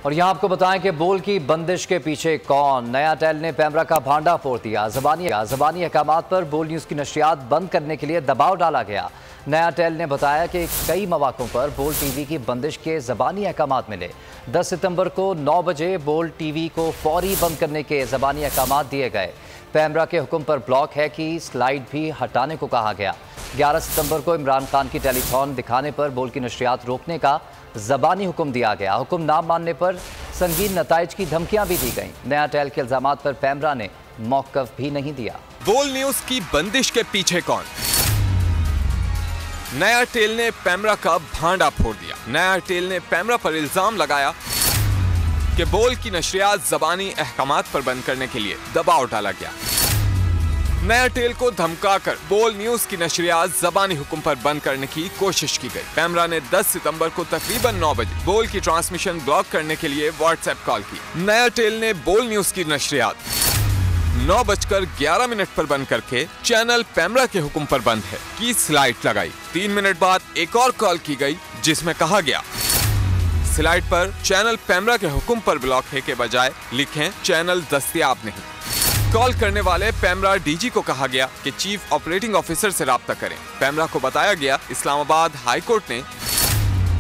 और यहाँ आपको बताएं कि बोल की बंदिश के पीछे कौन। नया टेल ने पैमरा का भांडा फोड़ दिया। ज़बानी अहकामात पर बोल न्यूज़ की नशरियात बंद करने के लिए दबाव डाला गया। नया टेल ने बताया कि कई मौक़ों पर बोल टीवी की बंदिश के ज़बानी अहकामात मिले। 10 सितंबर को 9 बजे बोल टीवी को फौरी बंद करने के ज़बानी अहकामात दिए गए। पैमरा के हुक्म पर ब्लॉक है कि स्लाइड भी हटाने को कहा गया। 11 सितंबर को इमरान खान की टेलीथॉन दिखाने पर बोल की नशरियात रोकने का ज़बानी हुक्म दिया गया। हुक्म ना मानने पर संगीन नताइज की धमकियां भी दी गईं। नया टेल के इल्जामात पर पैमरा ने मौक़िफ़ भी नहीं दिया। बोल न्यूज़ की बंदिश के पीछे कौन? नया टेल ने पैमरा का भांडा फोड़ दिया। नया टेल ने पैमरा पर इल्जाम लगाया कि बोल की नशरियात ज़बानी अहकामात पर बंद करने के लिए दबाव डाला गया। नया टेल को धमकाकर बोल न्यूज़ की नशरियात ज़बानी हुक्म पर बंद करने की कोशिश की गई। पैमरा ने 10 सितंबर को तकरीबन 9 बजे बोल की ट्रांसमिशन ब्लॉक करने के लिए व्हाट्सएप कॉल की। नया टेल ने बोल न्यूज़ की नशरियात 9:11 पर बंद करके चैनल पैमरा के हुक्म पर बंद है की स्लाइड लगाई। 3 मिनट बाद एक और कॉल की गई जिसमें कहा गया स्लाइड पर चैनल पैमरा के हुक्म पर ब्लॉक है के बजाय लिखें चैनल दस्तयाब नहीं। कॉल करने वाले पैमरा डीजी को कहा गया कि चीफ ऑपरेटिंग ऑफिसर से राब्ता करें। पैमरा को बताया गया इस्लामाबाद हाई कोर्ट ने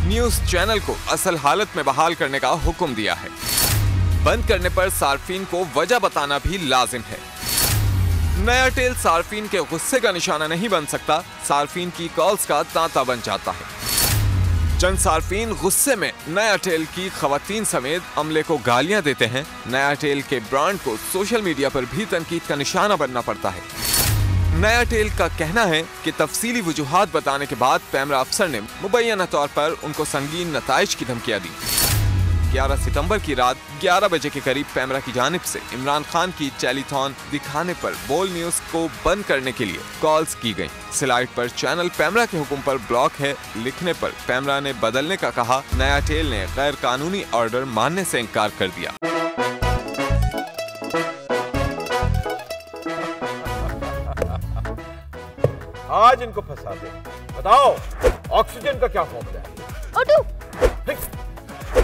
न्यूज़ चैनल को असल हालत में बहाल करने का हुक्म दिया है। बंद करने पर सार्फिन को वजह बताना भी लाजिम है। नया टेल सार्फिन के गुस्से का निशाना नहीं बन सकता, सार्फिन की कॉल्स का तांता बन जाता है। चंद सार्फिन गुस्से में नया टेल की खवातीन समेत अमले को गालियां देते हैं। नया टेल के ब्रांड को सोशल मीडिया पर भी तनकीद का निशाना बनना पड़ता है। नया टेल का कहना है कि तफसीली वजूहात बताने के बाद पैमरा अफसर ने मुबैना तौर पर उनको संगीन नताइज की धमकियां दी। 11 सितंबर की रात 11 बजे के करीब पैमरा की जानिब से इमरान खान की टेलीथॉन दिखाने पर बोल न्यूज़ को बंद करने के लिए कॉल्स की गईं। स्लाइड पर चैनल पैमरा के हुक्म पर ब्लॉक है लिखने पर पैमरा ने बदलने का कहा। नया टेल ने गैर कानूनी ऑर्डर मानने से इनकार कर दिया। आज इनको फंसा दे। बताओ ऑक्सीजन का क्या फॉर्मूला है?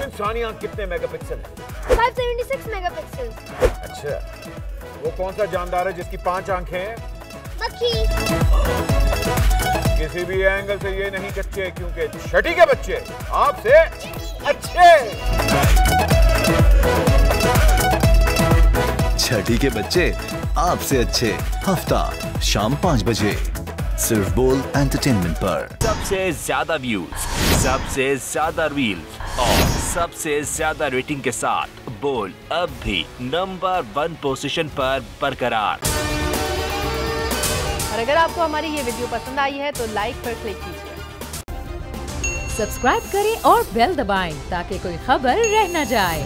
इंसानी आंख कितने मेगापिक्सल है? 576 मेगापिक्सल। अच्छा, वो कौन सा जानदार है जिसकी 5 आंखें हैं? मक्खी। किसी भी एंगल से ये नहीं कच्चे, क्योंकि छठी के बच्चे आपसे अच्छे। छठी के बच्चे आपसे अच्छे। हफ्ता शाम 5 बजे सिर्फ बोल एंटरटेनमेंट पर। सबसे ज्यादा व्यूज, सबसे ज्यादा रील्स और सबसे ज्यादा रेटिंग के साथ बोल अब भी नंबर 1 पोजीशन पर बरकरार। और अगर आपको हमारी ये वीडियो पसंद आई है तो लाइक पर क्लिक कीजिए, सब्सक्राइब करें और बेल दबाएं ताकि कोई खबर रह न जाए।